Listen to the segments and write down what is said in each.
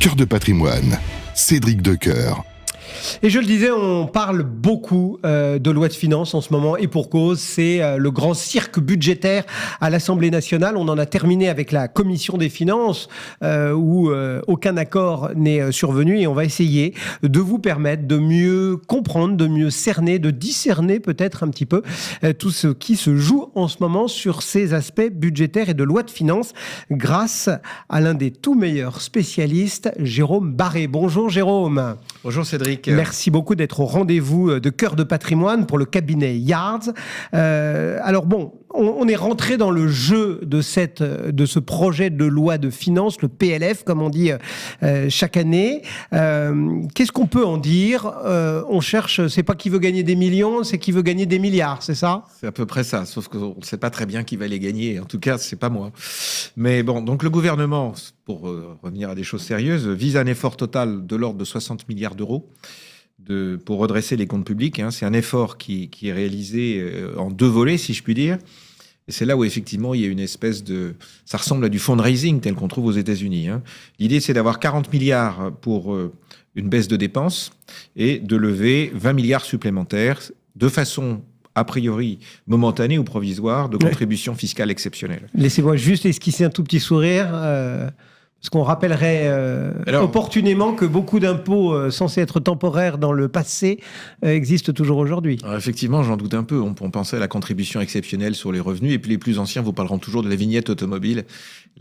Cœur de patrimoine, Cédric Decoeur. Et je le disais, on parle beaucoup de loi de finances en ce moment, et pour cause, c'est le grand cirque budgétaire à l'Assemblée nationale. On en a terminé avec la commission des finances où aucun accord n'est survenu, et on va essayer de vous permettre de mieux comprendre, de mieux cerner, de discerner peut-être un petit peu tout ce qui se joue en ce moment sur ces aspects budgétaires et de loi de finances grâce à l'un des tout meilleurs spécialistes, Jérôme Barré. Bonjour Jérôme. Bonjour Cédric. Merci beaucoup d'être au rendez-vous de Cœur de patrimoine pour le cabinet Yards. Alors bon, on est rentré dans le jeu de ce projet de loi de finances, le PLF, comme on dit chaque année. Qu'est-ce qu'on peut en dire ? On cherche, c'est pas qui veut gagner des millions, c'est qui veut gagner des milliards, c'est ça ? C'est à peu près ça, sauf qu'on ne sait pas très bien qui va les gagner. En tout cas, c'est pas moi. Mais bon, donc le gouvernement, pour revenir à des choses sérieuses, vise un effort total de l'ordre de 60 milliards d'euros pour redresser les comptes publics. C'est un effort qui est réalisé en deux volets, si je puis dire. Et c'est là où, effectivement, il y a une espèce de... Ça ressemble à du fundraising tel qu'on trouve aux États-Unis. L'idée, c'est d'avoir 40 milliards pour une baisse de dépenses et de lever 20 milliards supplémentaires de façon a priori momentanée ou provisoire de contribution fiscale exceptionnelle. Laissez-moi juste esquisser un tout petit sourire... Parce qu'on rappellerait opportunément que beaucoup d'impôts censés être temporaires dans le passé existent toujours aujourd'hui. Alors effectivement, j'en doute un peu. On pensait à la contribution exceptionnelle sur les revenus. Et puis les plus anciens vous parleront toujours de la vignette automobile,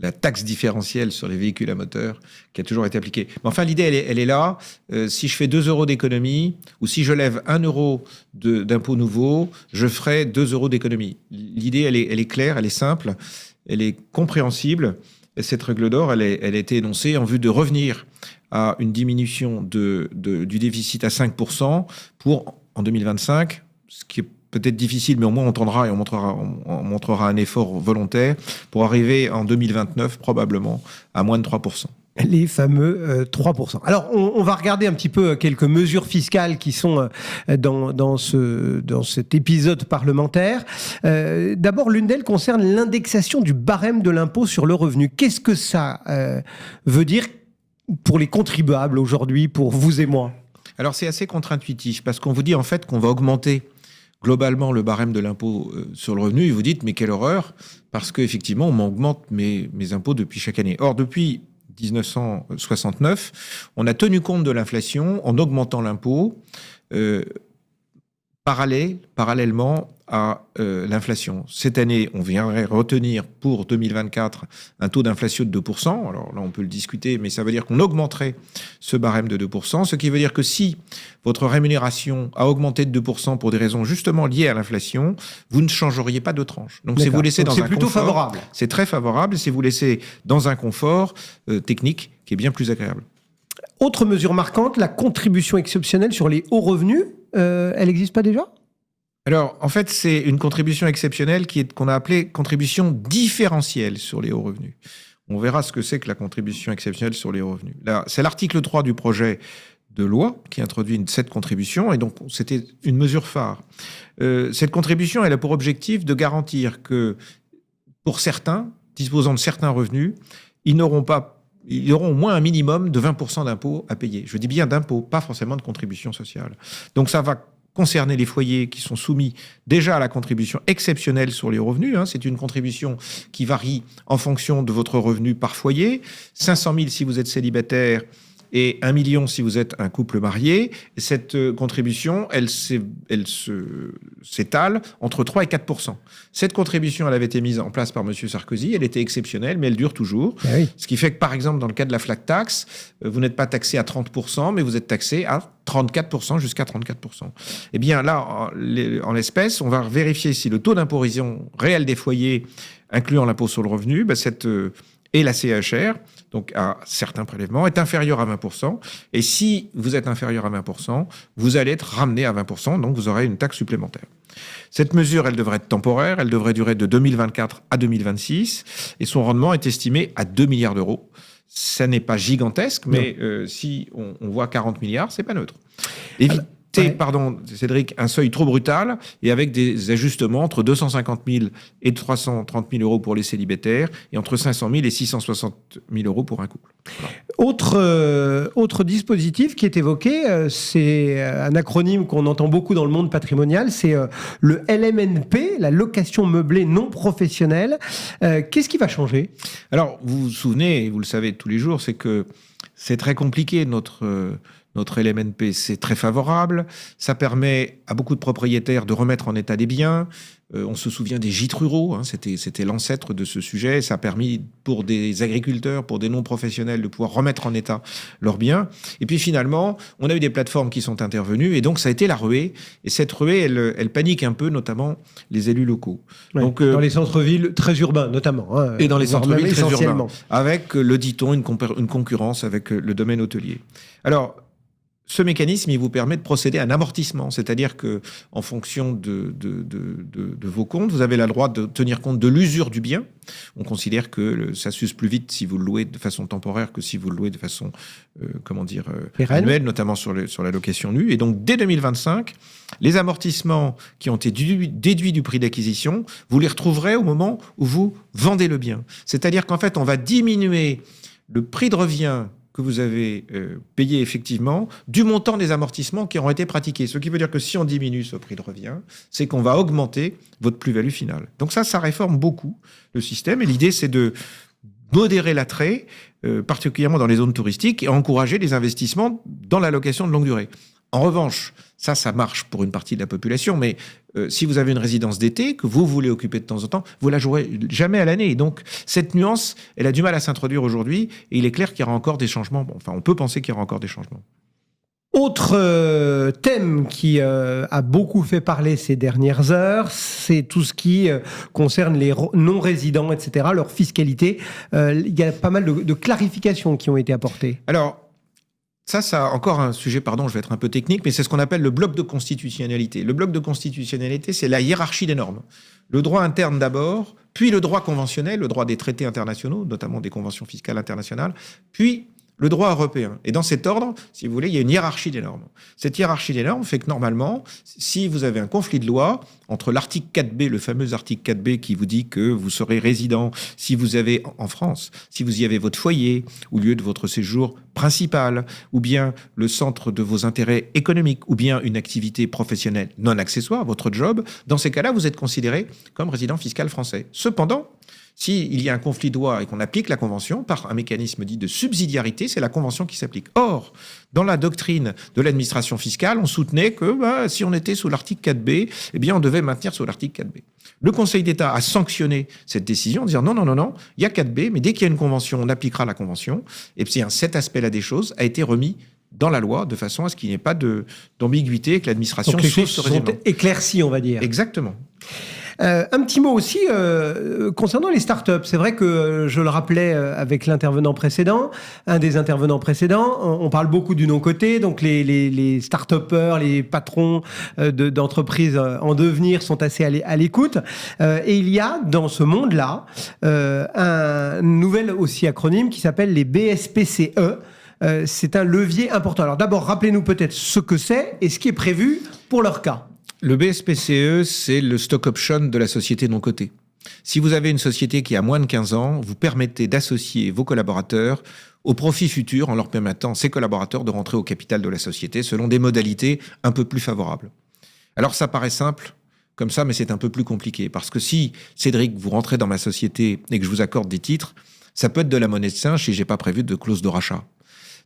la taxe différentielle sur les véhicules à moteur qui a toujours été appliquée. Mais enfin, l'idée, elle est là. Si je fais 2 euros d'économie ou si je lève 1 euro d'impôt nouveau, je ferai 2 euros d'économie. L'idée, elle est claire, elle est simple, elle est compréhensible. Et cette règle d'or, elle a été énoncée en vue de revenir à une diminution du déficit à 5% pour, en 2025, ce qui est peut-être difficile, mais au moins on tendra et on montrera un effort volontaire pour arriver en 2029 probablement à moins de 3%. Les fameux 3%. Alors, on va regarder un petit peu quelques mesures fiscales qui sont dans cet épisode parlementaire. D'abord, l'une d'elles concerne l'indexation du barème de l'impôt sur le revenu. Qu'est-ce que ça veut dire pour les contribuables aujourd'hui, pour vous et moi ? Alors, c'est assez contre-intuitif parce qu'on vous dit en fait qu'on va augmenter globalement le barème de l'impôt sur le revenu. Et vous dites, mais quelle horreur, parce qu'effectivement, on m'augmente mes impôts depuis chaque année. Or, depuis 1969, on a tenu compte de l'inflation en augmentant l'impôt parallèlement à l'inflation. Cette année, on viendrait retenir pour 2024 un taux d'inflation de 2%. Alors là, on peut le discuter, mais ça veut dire qu'on augmenterait ce barème de 2%, ce qui veut dire que si votre rémunération a augmenté de 2% pour des raisons justement liées à l'inflation, vous ne changeriez pas de tranche. Donc c'est vous laisser dans un confort. C'est plutôt favorable. C'est très favorable, c'est vous laisser dans un confort technique qui est bien plus agréable. Autre mesure marquante, la contribution exceptionnelle sur les hauts revenus, elle n'existe pas déjà ? Alors, en fait, c'est une contribution exceptionnelle qu'on a appelée contribution différentielle sur les hauts revenus. On verra ce que c'est que la contribution exceptionnelle sur les hauts revenus. Là, c'est l'article 3 du projet de loi qui introduit cette contribution, et donc c'était une mesure phare. Cette contribution, elle a pour objectif de garantir que, pour certains, disposant de certains revenus, ils auront au moins un minimum de 20% d'impôts à payer. Je dis bien d'impôts, pas forcément de contribution sociale. Donc ça va concerner les foyers qui sont soumis déjà à la contribution exceptionnelle sur les revenus. C'est une contribution qui varie en fonction de votre revenu par foyer. 500 000 si vous êtes célibataire et 1 million si vous êtes un couple marié. Cette contribution, elle s'étale entre 3 et 4%. Cette contribution, elle avait été mise en place par M. Sarkozy. Elle était exceptionnelle, mais elle dure toujours. Ah oui. Ce qui fait que, par exemple, dans le cas de la flat tax, vous n'êtes pas taxé à 30%, mais vous êtes taxé à 34%, jusqu'à 34%. Eh bien, là, en l'espèce, on va vérifier si le taux d'imposition réel des foyers, incluant l'impôt sur le revenu, et la CHR, donc à certains prélèvements, est inférieur à 20%. Et si vous êtes inférieur à 20%, vous allez être ramené à 20%, donc vous aurez une taxe supplémentaire. Cette mesure, elle devrait être temporaire, elle devrait durer de 2024 à 2026, et son rendement est estimé à 2 milliards d'euros. Ça n'est pas gigantesque, mais si on voit 40 milliards, c'est pas neutre. Cédric, un seuil trop brutal et avec des ajustements entre 250 000 et 330 000 euros pour les célibataires et entre 500 000 et 660 000 euros pour un couple. Autre dispositif qui est évoqué, c'est un acronyme qu'on entend beaucoup dans le monde patrimonial, c'est le LMNP, la location meublée non professionnelle. Qu'est-ce qui va changer ? Alors, vous vous souvenez, et vous le savez tous les jours, c'est que c'est très compliqué, notre LMNP. C'est très favorable. Ça permet à beaucoup de propriétaires de remettre en état des biens. On se souvient des gîtes ruraux, hein, c'était l'ancêtre de ce sujet. Ça a permis pour des agriculteurs, pour des non-professionnels de pouvoir remettre en état leurs biens. Et puis finalement, on a eu des plateformes qui sont intervenues et donc ça a été la ruée. Et cette ruée, elle panique un peu, notamment les élus locaux. Ouais, donc, dans les centres-villes très urbains notamment. Hein, et dans les centres-villes très urbains. Avec, le dit-on, une concurrence avec le domaine hôtelier. Alors, ce mécanisme, il vous permet de procéder à un amortissement, c'est-à-dire que, en fonction de vos comptes, vous avez le droit de tenir compte de l'usure du bien. On considère que ça s'use plus vite si vous le louez de façon temporaire que si vous le louez de façon, annuelle, notamment sur la location nue. Et donc, dès 2025, les amortissements qui ont été déduits du prix d'acquisition, vous les retrouverez au moment où vous vendez le bien. C'est-à-dire qu'en fait, on va diminuer le prix de revient que vous avez payé effectivement du montant des amortissements qui auront été pratiqués. Ce qui veut dire que si on diminue ce prix de revient, c'est qu'on va augmenter votre plus-value finale. Donc ça réforme beaucoup le système. Et l'idée, c'est de modérer l'attrait, particulièrement dans les zones touristiques, et encourager les investissements dans la location de longue durée. En revanche, ça marche pour une partie de la population, mais si vous avez une résidence d'été que vous voulez occuper de temps en temps, vous la jouerez jamais à l'année. Et donc, cette nuance, elle a du mal à s'introduire aujourd'hui, et il est clair qu'il y aura encore des changements. Bon, enfin, on peut penser qu'il y aura encore des changements. Autre thème qui a beaucoup fait parler ces dernières heures, c'est tout ce qui concerne les non-résidents, etc., leur fiscalité. Il y a pas mal de clarifications qui ont été apportées. Alors, ça, encore un sujet, pardon, je vais être un peu technique, mais c'est ce qu'on appelle le bloc de constitutionnalité. Le bloc de constitutionnalité, c'est la hiérarchie des normes. Le droit interne d'abord, puis le droit conventionnel, le droit des traités internationaux, notamment des conventions fiscales internationales, puis le droit européen. Et dans cet ordre, si vous voulez, il y a une hiérarchie des normes. Cette hiérarchie des normes fait que normalement, si vous avez un conflit de loi entre l'article 4B, le fameux article 4B qui vous dit que vous serez résident si vous avez, en France, si vous y avez votre foyer ou lieu de votre séjour principal, ou bien le centre de vos intérêts économiques, ou bien une activité professionnelle non accessoire, votre job, dans ces cas-là, vous êtes considéré comme résident fiscal français. Cependant, s'il y a un conflit de loi et qu'on applique la Convention par un mécanisme dit de subsidiarité, c'est la Convention qui s'applique. Or, dans la doctrine de l'administration fiscale, on soutenait que si on était sous l'article 4B, eh bien, on devait maintenir sous l'article 4B. Le Conseil d'État a sanctionné cette décision en disant non, il y a 4B, mais dès qu'il y a une convention, on appliquera la Convention. Et puis, cet aspect-là des choses a été remis dans la loi de façon à ce qu'il n'y ait pas d'ambiguïté et que l'administration donc les choses sont éclaircies, on va dire. Exactement. Un petit mot aussi concernant les startups. C'est vrai que je le rappelais avec l'intervenant précédent, un des intervenants précédents, on parle beaucoup du non-coté, donc les start-upers, les patrons d'entreprises en devenir sont assez à l'écoute. Et il y a dans ce monde-là un nouvel aussi acronyme qui s'appelle les BSPCE. C'est un levier important. Alors d'abord, rappelez-nous peut-être ce que c'est et ce qui est prévu pour leur cas. Le BSPCE, c'est le stock option de la société non cotée. Si vous avez une société qui a moins de 15 ans, vous permettez d'associer vos collaborateurs au profit futur en leur permettant, ces collaborateurs, de rentrer au capital de la société selon des modalités un peu plus favorables. Alors ça paraît simple comme ça, mais c'est un peu plus compliqué. Parce que si, Cédric, vous rentrez dans ma société et que je vous accorde des titres, ça peut être de la monnaie de singe si je n'ai pas prévu de clause de rachat.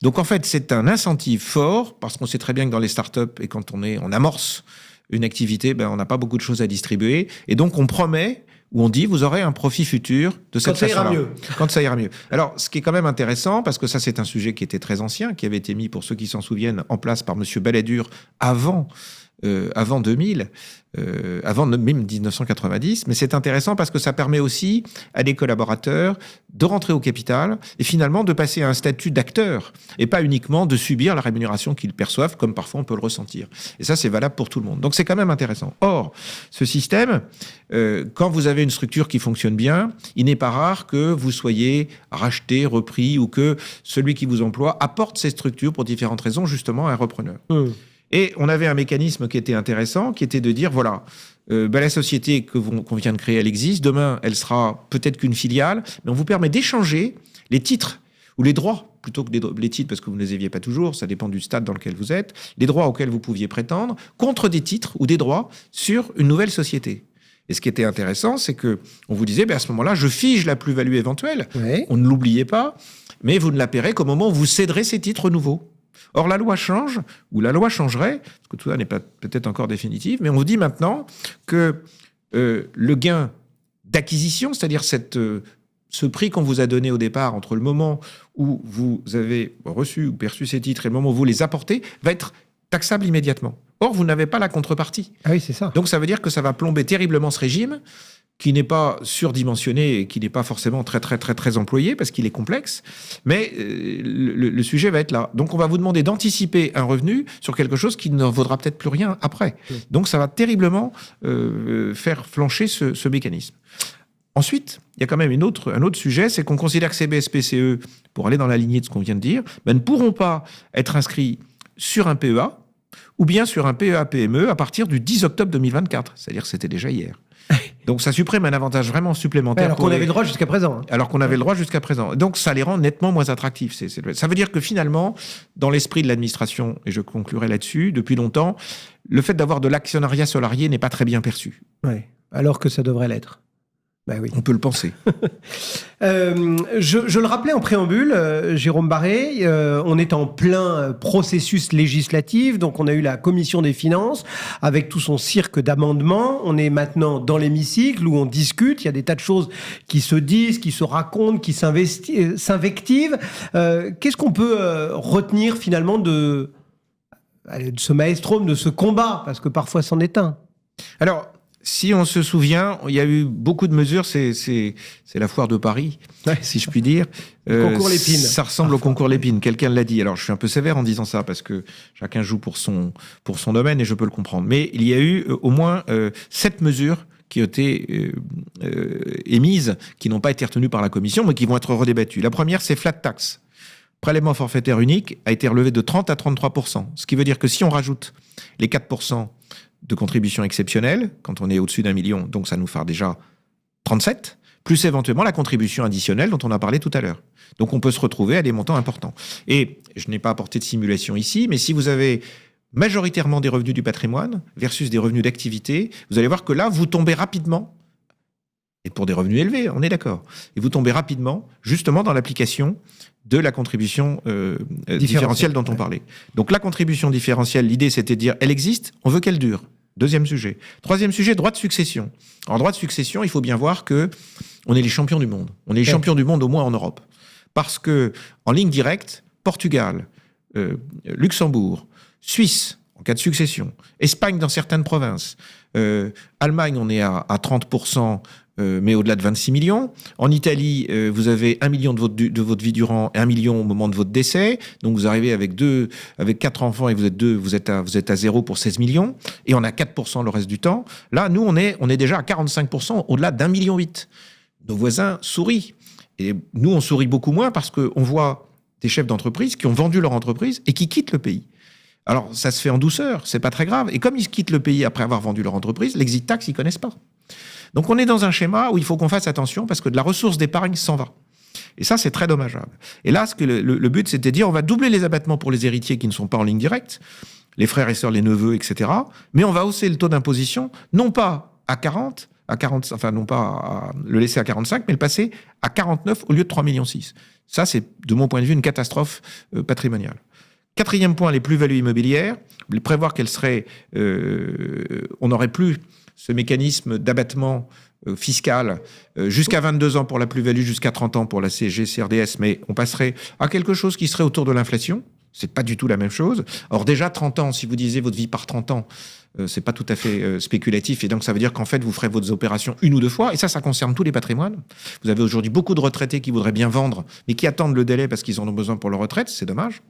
Donc en fait, c'est un incentive fort, parce qu'on sait très bien que dans les startups, et quand on amorce une activité, on n'a pas beaucoup de choses à distribuer. Et donc, on promet, ou on dit, vous aurez un profit futur de cette façon-là. Quand ça ira mieux. Quand ça ira mieux. Alors, ce qui est quand même intéressant, parce que ça, c'est un sujet qui était très ancien, qui avait été mis, pour ceux qui s'en souviennent, en place par M. Balladur avant 2000, avant même 1990, mais c'est intéressant parce que ça permet aussi à des collaborateurs de rentrer au capital et finalement de passer à un statut d'acteur et pas uniquement de subir la rémunération qu'ils perçoivent, comme parfois on peut le ressentir. Et ça, c'est valable pour tout le monde. Donc c'est quand même intéressant. Or, ce système, quand vous avez une structure qui fonctionne bien, il n'est pas rare que vous soyez racheté, repris, ou que celui qui vous emploie apporte ces structures pour différentes raisons, justement, à un repreneur. Et on avait un mécanisme qui était intéressant, qui était de dire, voilà, la société qu'on vient de créer, elle existe. Demain, elle sera peut-être qu'une filiale, mais on vous permet d'échanger les titres ou les droits, plutôt que les titres, parce que vous ne les aviez pas toujours, ça dépend du stade dans lequel vous êtes, les droits auxquels vous pouviez prétendre, contre des titres ou des droits sur une nouvelle société. Et ce qui était intéressant, c'est qu'on vous disait, à ce moment-là, je fige la plus-value éventuelle. Oui. On ne l'oubliait pas, mais vous ne la paierez qu'au moment où vous céderez ces titres nouveaux. Or, la loi change, ou la loi changerait, parce que tout ça n'est pas peut-être encore définitif, mais on vous dit maintenant que le gain d'acquisition, c'est-à-dire ce prix qu'on vous a donné au départ, entre le moment où vous avez reçu ou perçu ces titres et le moment où vous les apportez, va être taxable immédiatement. Or, vous n'avez pas la contrepartie. Ah oui, c'est ça. Donc, ça veut dire que ça va plomber terriblement ce régime, qui n'est pas surdimensionné et qui n'est pas forcément très employé, parce qu'il est complexe. Mais le sujet va être là. Donc, on va vous demander d'anticiper un revenu sur quelque chose qui ne vaudra peut-être plus rien après. Donc, ça va terriblement faire flancher ce mécanisme. Ensuite, il y a quand même un autre sujet, c'est qu'on considère que ces BSPCE, pour aller dans la lignée de ce qu'on vient de dire, ne pourront pas être inscrits sur un PEA ou bien sur un PEA-PME à partir du 10 octobre 2024. C'est-à-dire que c'était déjà hier. Donc ça supprime un avantage vraiment supplémentaire. Alors qu'on avait le droit jusqu'à présent. Alors qu'on avait le droit jusqu'à présent. Donc ça les rend nettement moins attractifs. Ça veut dire que finalement, dans l'esprit de l'administration, et je conclurai là-dessus, depuis longtemps, le fait d'avoir de l'actionnariat salarié n'est pas très bien perçu. Oui, alors que ça devrait l'être. Ben oui. On peut le penser. Je le rappelais en préambule, Jérôme Barré, on est en plein processus législatif, donc on a eu la commission des finances avec tout son cirque d'amendements. On est maintenant dans l'hémicycle où on discute, il y a des tas de choses qui se disent, qui se racontent, qui s'invectivent. Qu'est-ce qu'on peut retenir finalement de ce maelstrom, de ce combat, parce que parfois c'en est un? Alors, si on se souvient, il y a eu beaucoup de mesures, c'est la foire de Paris, si je puis dire. Concours Lépine. Ça ressemble au concours Lépine, quelqu'un l'a dit. Alors je suis un peu sévère en disant ça, parce que chacun joue pour son domaine et je peux le comprendre. Mais il y a eu au moins 7 mesures qui ont été émises, qui n'ont pas été retenues par la commission, mais qui vont être redébattues. La première, c'est flat tax. Prélèvement forfaitaire unique a été relevé de 30 à 33%. Ce qui veut dire que si on rajoute les 4% de contribution exceptionnelle, quand on est au-dessus d'1 million, donc ça nous fait déjà 37, plus éventuellement la contribution additionnelle dont on a parlé tout à l'heure. Donc on peut se retrouver à des montants importants. Et je n'ai pas apporté de simulation ici, mais si vous avez majoritairement des revenus du patrimoine versus des revenus d'activité, vous allez voir que là, vous tombez rapidement, et pour des revenus élevés, on est d'accord, et vous tombez rapidement justement dans l'application de la contribution différentielle dont on parlait. Donc la contribution différentielle, l'idée c'était de dire, elle existe, on veut qu'elle dure. Deuxième sujet. Troisième sujet, droit de succession. En droit de succession, il faut bien voir que on est les champions du monde. On est les champions du monde au moins en Europe. Parce que en ligne directe, Portugal, Luxembourg, Suisse, en cas de succession, Espagne dans certaines provinces, Allemagne, on est à 30%, mais au-delà de 26 millions. En Italie, vous avez 1 million de votre vie durant et 1 million au moment de votre décès. Donc vous arrivez avec 4 enfants et vous êtes à 0 pour 16 millions. Et on a 4% le reste du temps. Là, nous, on est déjà à 45% au-delà d'1,8 million. Nos voisins sourient. Et nous, on sourit beaucoup moins parce qu'on voit des chefs d'entreprise qui ont vendu leur entreprise et qui quittent le pays. Alors, ça se fait en douceur, c'est pas très grave. Et comme ils quittent le pays après avoir vendu leur entreprise, l'exit tax, ils connaissent pas. Donc, on est dans un schéma où il faut qu'on fasse attention parce que de la ressource d'épargne s'en va. Et ça, c'est très dommageable. Et là, le but, c'était de dire, on va doubler les abattements pour les héritiers qui ne sont pas en ligne directe, les frères et sœurs, les neveux, etc. Mais on va hausser le taux d'imposition, non pas à 40, enfin, non pas à le laisser à 45, mais le passer à 49 au lieu de 3,6 millions. Ça, c'est, de mon point de vue, une catastrophe patrimoniale. Quatrième point, les plus-values immobilières. Prévoir qu'elles seraient... on n'aurait plus ce mécanisme d'abattement fiscal jusqu'à 22 ans pour la plus-value, jusqu'à 30 ans pour la CSG, CRDS, mais on passerait à quelque chose qui serait autour de l'inflation. C'est pas du tout la même chose. Or, déjà, 30 ans, si vous divisez votre vie par 30 ans, c'est pas tout à fait spéculatif. Et donc, ça veut dire qu'en fait, vous ferez vos opérations 1 ou 2 fois. Et ça concerne tous les patrimoines. Vous avez aujourd'hui beaucoup de retraités qui voudraient bien vendre, mais qui attendent le délai parce qu'ils en ont besoin pour leur retraite. C'est dommage.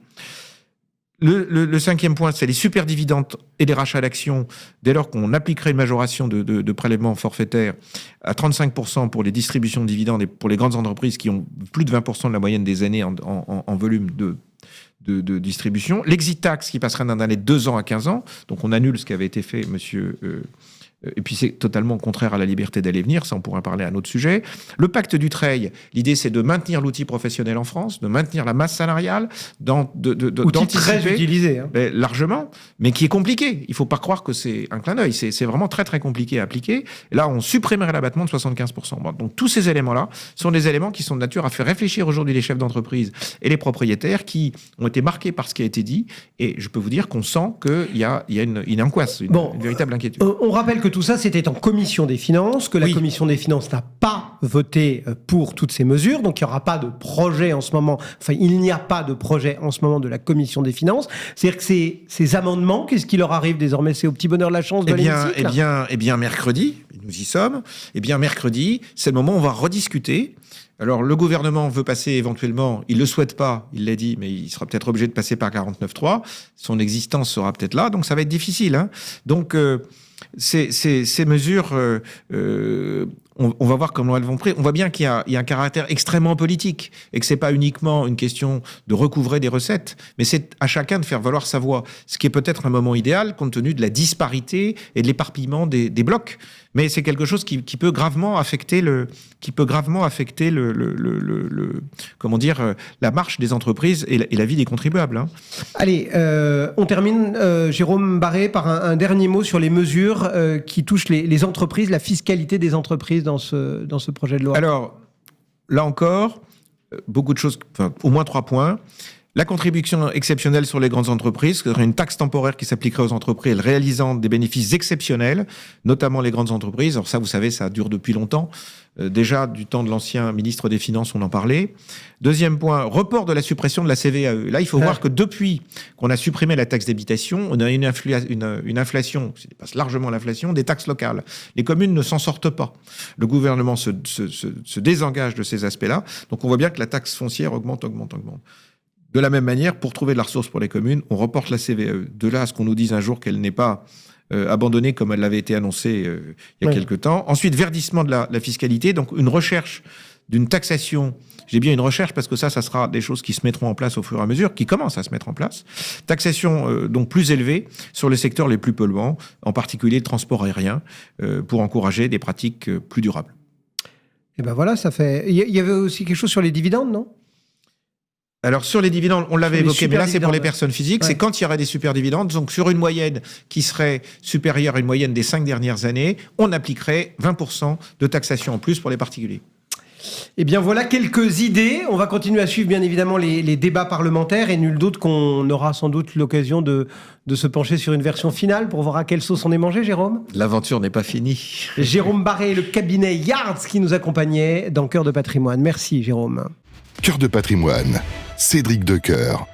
Le cinquième point, c'est les super dividendes et les rachats d'actions, dès lors qu'on appliquerait une majoration de prélèvements forfaitaires à 35% pour les distributions de dividendes et pour les grandes entreprises qui ont plus de 20% de la moyenne des années en volume de distribution. L'exit tax qui passerait d'un délai de 2 ans à 15 ans. Donc on annule ce qui avait été fait, monsieur Et puis c'est totalement contraire à la liberté d'aller et venir, ça on pourra parler à un autre sujet. Le pacte Dutreil, l'idée c'est de maintenir l'outil professionnel en France, de maintenir la masse salariale, outil très utilisé. Largement, mais qui est compliqué. Il ne faut pas croire que c'est un clin d'œil, c'est vraiment très très compliqué à appliquer. Et là on supprimerait l'abattement de 75%. Bon, donc tous ces éléments-là sont des éléments qui sont de nature à faire réfléchir aujourd'hui les chefs d'entreprise et les propriétaires qui ont été marqués par ce qui a été dit. Et je peux vous dire qu'on sent qu'il y a une angoisse, une véritable inquiétude. On rappelle que tout ça, c'était en commission des finances, que la commission des finances n'a pas voté pour toutes ces mesures, donc il n'y aura pas de projet en ce moment, il n'y a pas de projet en ce moment de la commission des finances. C'est-à-dire que ces amendements, qu'est-ce qui leur arrive désormais? C'est au petit bonheur de la chance de l'hémicycle. Eh bien, mercredi, nous y sommes, mercredi, c'est le moment où on va rediscuter. Alors, le gouvernement veut passer éventuellement, il ne le souhaite pas, il l'a dit, mais il sera peut-être obligé de passer par 49.3. Son existence sera peut-être là, donc ça va être difficile. Donc, ces mesures, on va voir comment elles vont prendre. On voit bien qu'il y a un caractère extrêmement politique et que c'est pas uniquement une question de recouvrer des recettes, mais c'est à chacun de faire valoir sa voix. Ce qui est peut-être un moment idéal compte tenu de la disparité et de l'éparpillement des blocs. Mais c'est quelque chose qui peut gravement affecter la marche des entreprises et la vie des contribuables. Allez, on termine, Jérôme Barré, par un dernier mot sur les mesures qui touchent les entreprises, la fiscalité des entreprises dans ce projet de loi. Alors, là encore, beaucoup de choses, au moins 3 points. La contribution exceptionnelle sur les grandes entreprises, ce serait une taxe temporaire qui s'appliquerait aux entreprises réalisant des bénéfices exceptionnels, notamment les grandes entreprises. Alors ça, vous savez, ça dure depuis longtemps. Déjà, du temps de l'ancien ministre des Finances, on en parlait. Deuxième point, report de la suppression de la CVAE. Là, il faut voir que depuis qu'on a supprimé la taxe d'habitation, on a une inflation, qui dépasse largement l'inflation, des taxes locales. Les communes ne s'en sortent pas. Le gouvernement se désengage de ces aspects-là. Donc, on voit bien que la taxe foncière augmente. De la même manière, pour trouver de la ressource pour les communes, on reporte la CVAE. De là à ce qu'on nous dise un jour qu'elle n'est pas abandonnée comme elle l'avait été annoncée il y a quelque temps. Ensuite, verdissement de la fiscalité, donc une recherche d'une taxation. J'ai bien une recherche parce que ça sera des choses qui se mettront en place au fur et à mesure, qui commencent à se mettre en place. Taxation donc plus élevée sur les secteurs les plus polluants, en particulier le transport aérien, pour encourager des pratiques plus durables. Et ben voilà, ça fait. Il y avait aussi quelque chose sur les dividendes, non ? Alors, sur les dividendes, on l'avait évoqué, mais là, c'est pour les personnes physiques. Ouais. C'est quand il y aurait des super dividendes. Donc, sur une moyenne qui serait supérieure à une moyenne des 5 dernières années, on appliquerait 20% de taxation en plus pour les particuliers. Eh bien, voilà quelques idées. On va continuer à suivre, bien évidemment, les débats parlementaires et nul doute qu'on aura sans doute l'occasion de se pencher sur une version finale pour voir à quelle sauce on est mangé, Jérôme. L'aventure n'est pas finie. Jérôme Barré, le cabinet Yards qui nous accompagnait dans Cœur de Patrimoine. Merci, Jérôme. Cœur de Patrimoine, Cédric Decoeur.